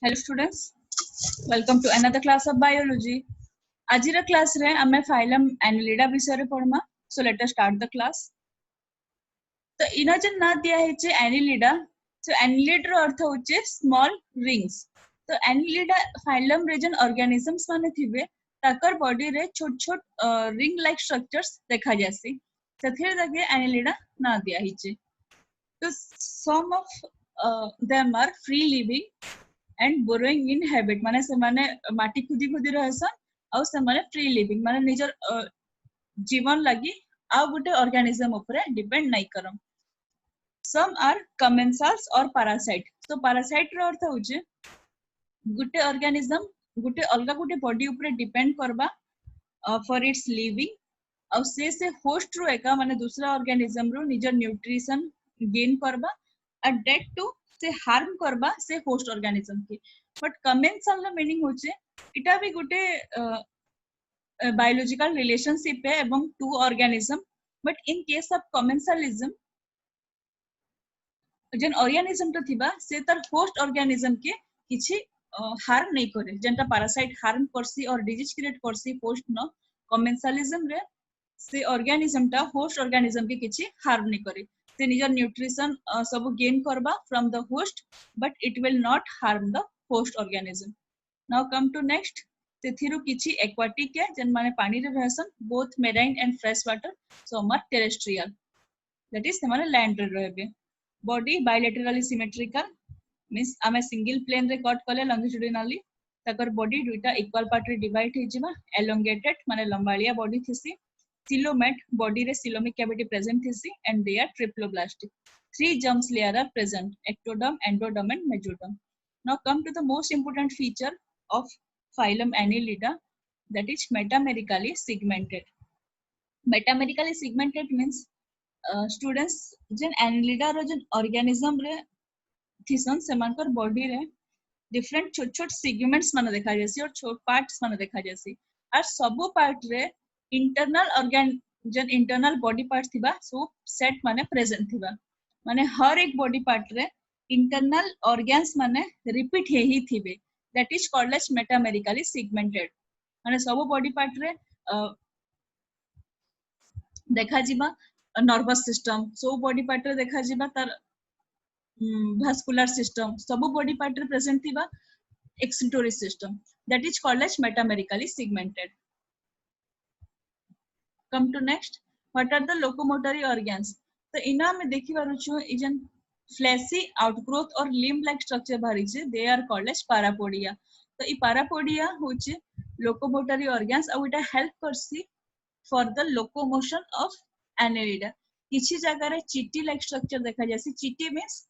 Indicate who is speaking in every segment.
Speaker 1: Hello students, welcome to another class of biology. आजिर class रे हमें फाइलम एनिलिडा विषय रे पढ़मा. So let us start the class. तो इना जन ना दिया है जे एनिलिडा. So एनिलिड रो अर्थ होचे small rings. तो एनिलिडा फाइलम रे जन organisms माने थिबे ताकर बॉडी रे छोट छोट रिंग लाइक स्ट्रक्चर्स देखा जासी. सेथिरे लगे एनिलिडा ना दिया हिचे. तो some of them are free living and burrowing in habit माने से माने माटी खुदी खुदी रहसन और से माने फ्री लिविंग माने निजर जीवन लगी आ गुटे ऑर्गेनिज्म ऊपर डिपेंड नहीं करम. सम आर कमेंसल्स और पैरासाइट. तो पैरासाइट रो अर्थ होचे गुटे ऑर्गेनिज्म गुटे अलगा गुटे बॉडी ऊपर डिपेंड करबा फॉर इट्स लिविंग और से होस्ट रो एका माने दूसरा ऑर्गेनिज्म रो निजर न्यूट्रिशन गेन करबा एट दैट टू से हार्म करबा से होस्ट ऑर्गेनिज्म की. बट कमेंसल नो मीनिंग होचे इटा भी गुटे बायोलॉजिकल रिलेशनशिप है एवं two organism. But in case of commensalism जन ऑर्गेनिज्म तो थिबा से तर होस्ट ऑर्गेनिज्म के किछि हार्म नहीं करे जेंटा पैरासाइट हार्म करसी और डिजीज क्रिएट करसी होस्ट न कमेंसलिज्म रे से ऑर्गेनिज्म टा होस्ट ऑर्गेनिज्म के किछि हार्म नहीं करे. से निजर न्यूट्रिशन सब गेन करबा from the host but it will not harm the host organism. Now come to next. सेथिरु किछि एक्वाटिक है जन माने पानी रे रहसन both marine and fresh water. Some are terrestrial that is माने लैंड रे रहबे. बॉडी बायलैटरली सिमेट्रिकल मींस आमे सिंगल प्लेन रे कट कले लॉन्जिट्यूडिनली तकर बॉडी दुइटा इक्वल पार्ट रे डिवाइड हे जिबा. एलोंगेटेड माने लंबालिया बॉडी थिसी. Coelomate body re coelomic cavity present thisi and they are triploblastic. 3 germs layer are present: ectoderm, endoderm and mesoderm. Now come to the most important feature of phylum Annelida, that is metamerically segmented. Metamerically segmented means students जन Annelida रो जन organism रे थिसन सेमानकर body रे different छोट छोट segments माने देखा जासी और छोट पार्ट्स माने देखा जासी. और सब पार्ट रे इंटरनल ऑर्गन जन इंटरनल बॉडी पार्ट थिबा सो सेट माने प्रेजेंट थिबा. माने हर एक बॉडी पार्ट रे इंटरनल ऑर्गन्स माने रिपीट हे ही थिबे. That is called as metamerically segmented. माने सब बॉडी पार्ट रे देखा जिबा नर्वस सिस्टम सो बॉडी पार्ट रे देखा जिबा तार vascular system सब बॉडी पार्ट रे प्रेजेंट थिबा excretory system. That is called as metamerically segmented. Come to next. What are the locomotory organs? तो इना में देखि बारू छु इजन fleshy outgrowth और limb like structure बाहरी छे. They are called as parapodia. तो ई parapodia होचे locomotory organs और इटा help करसी for the locomotion of Annelida. किछि जगह रे चीटी like structure देखा जासी. चीटी means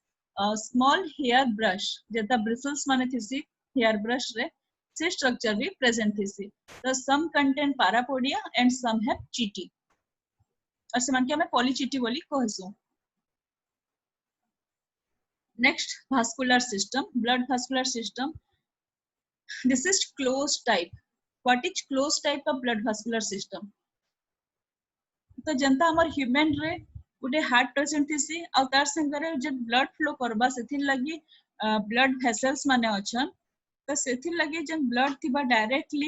Speaker 1: small hair brush जेता bristles माने थिसी hair brush रे से structure भी present थिसी. The some contain parapodia and some have chiti. और समान के हमें polychiti बोली कहसु. Next, vascular system, blood vascular system. This is closed type. What is closed type of blood vascular system? तो जनता हमार human रे उटे heart present थिसी और तार संगरे जब blood flow करबा सेथिन लगी blood vessels माने अछन. तो सेथिन लगी जन blood थिबा directly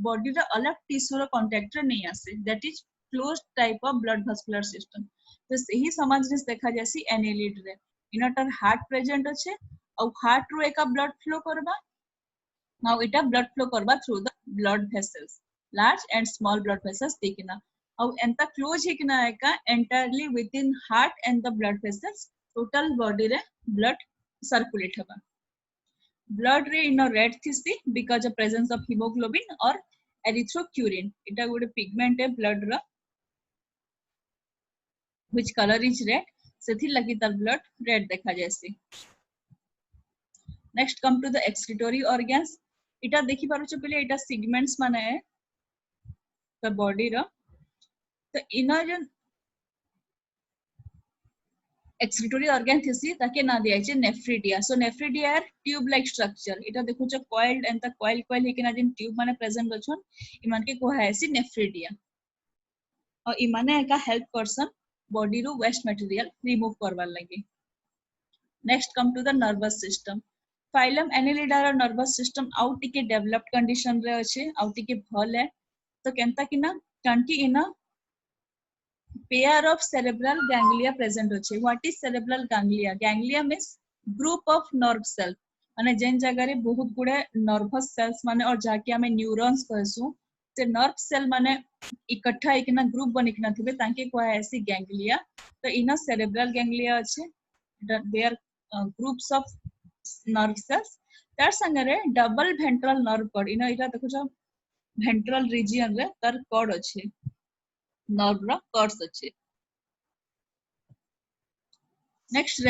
Speaker 1: बॉडी रे अलग टिश्यू रो कांटेक्ट रे नहीं आसे. That is closed type of blood vascular system. तो सही समझ रे देखा जासी एनेलिड रे इनटर हार्ट प्रेजेंट अछि और हार्ट रो एका ब्लड फ्लो करबा. नाउ इटा ब्लड फ्लो करबा through the blood vessels large and small blood vessels देखिना और एंता क्लोज हिकना एका entirely within heart and the blood vessels total body रे ब्लड सर्कुलेट हबा. Blood रे इन रेड थिसी because of presence of hemoglobin or erythrocurin. इटा गोटे पिगमेंट है ब्लड रा which color is red. सेथि लगी तार ब्लड रेड देखा जायसी. Next come to the excretory organs. इटा देखि पारो छ पहिले इटा सेगमेंट्स माने है द बॉडी रा. तो इना जन excretory organ थिसी ताके ना दिया छै nephridia. So nephridia are tube like structure. इटा देखु छ coiled and the coil हेकिना Jin tube माने present अछन इमान के कोहा हैसी nephridia. और इमाने एका हेल्प करसन बॉडी रो वेस्ट मटेरियल रिमूव करवार लागि. Next come to the nervous system. Phylum Annelida रो नर्वस सिस्टम आउ टिके डेवलप्ड कंडीशन रे अछि आउ टिके भल है तो केनता कि ना टंकी in pair of cerebral ganglia present अछि what is cerebral ganglia ganglia means group of nerve cell माने जेन जगह रे बहुत गुडे नर्वस सेल्स माने और जाके हमें न्यूरॉन्स कहसु से नर्व सेल माने इकट्ठा एकना ग्रुप बनिकना थिबे तांके कोआ ऐसी गैंग्लिया तो इना सेरेब्रल गैंग्लिया अछि they are groups of nerve cells तार संगे रे डबल वेंट्रल नर्व कॉर्ड इना इटा देखो छ वेंट्रल रीजन रे तार कॉर्ड अछि नर्व रा कॉर्ड्स अछि नेक्स्ट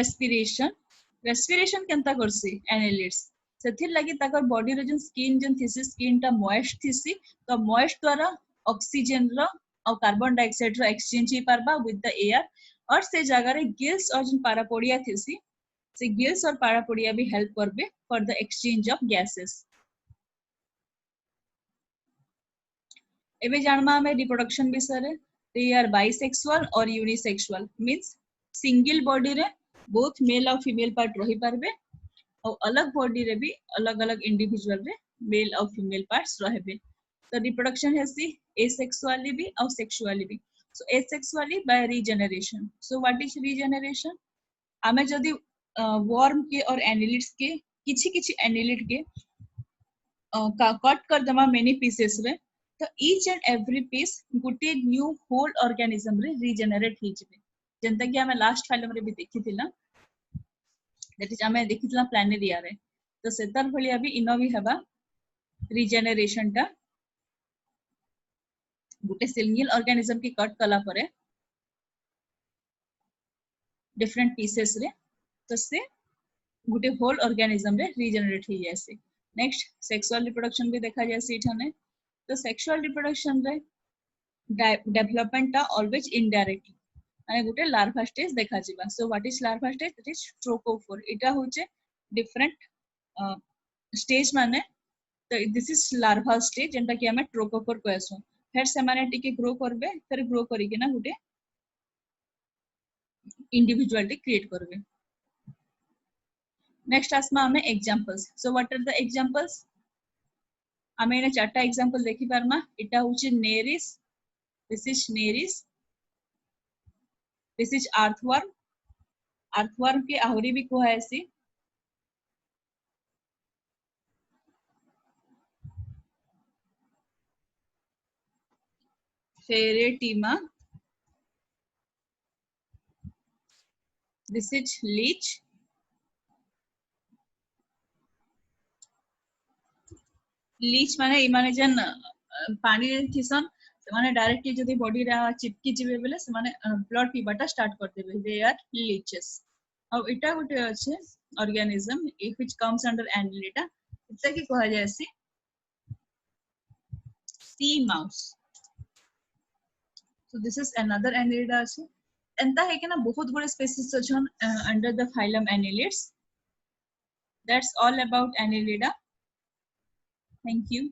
Speaker 1: रेस्पिरेशन केनता करसी एनालिट्स सेथिर लागि ताकर बॉडी रे जन स्किन जन थिसी स्किन टा मॉइस्ट थिसी तो मॉइस्ट द्वारा ऑक्सीजन रो और कार्बन डाइऑक्साइड रो एक्सचेंज ही परबा विद द एयर और से जगह रे गिल्स और जन पारापोडिया थिसी से गिल्स और पारापोडिया भी हेल्प करबे for the exchange of gases एबे जानमा हमें रिप्रोडक्शन विषय रे दे आर बाइसेक्सुअल और यूनिसेक्सुअल मींस सिंगल बॉडी रे बोथ मेल और फीमेल पार्ट रही पारबे और अलग बॉडी रे भी अलग अलग इंडिविजुअल रे मेल और फीमेल पार्ट्स रहबे तो रिप्रोडक्शन हेसी एसेक्सुअली भी और सेक्सुअली भी so asexually by regeneration so what is regeneration हमें जदी वर्म के और एनिलिड्स के किछि किछि एनिलिड के कट कर दमा मेनी पीसेस रे तो each and every piece Gute new whole organism रे रीजनरेट ही जबे जेंता कि हमें लास्ट फाइलम रे भी देखिथिला दैट इज हमें देखिथिला प्लानेरिया रे तो सेतर भलिया भी इनो भी हबा रीजनरेशन टा गुटे सिंगल ऑर्गेनिज्म की कट कला परे डिफरेंट पीसेस रे तो से गुटे होल ऑर्गेनिज्म रे रीजनरेट ही जैसे नेक्स्ट सेक्सुअल रिप्रोडक्शन भी देखा जाए सीठाने तो सेक्सुअल रिप्रोडक्शन रे डेवलपमेंट टा ऑलवेज इनडायरेक्टली माने गुटे लार्वा स्टेज देखा जिबा सो what is larva stage that is trochophore इटा होचे डिफरेंट स्टेज माने तो दिस इज लार्वा स्टेज जेंटा कि हमें ट्रोकोफोर कहसु फिर से माने टिके ग्रो करबे फिर ग्रो करी के ना गुटे इंडिविजुअलिटी क्रिएट करबे नेक्स्ट आसमा हमें examples so what are the examples हमें ने चारटा एग्जांपल देखि पारमा इटा होचे Nereis this is Nereis this is earthworm के आहुरी भी कोहा ऐसी फेरेटिमा दिस इज लीच माने इमाने जन पानी थिसन से माने डायरेक्टली जदी बॉडी रा चिपकी जिवे बेले से माने ब्लड पीबाटा स्टार्ट कर देबे दे आर लीचेस और इटा गुटे अछि organism which comes under Annelida इटा की कहा जाय sea sea mouse so this is another Annelida अछि एंता है कि ना बहुत बड़े स्पीशीज छन under the phylum annelids that's all about Annelida thank you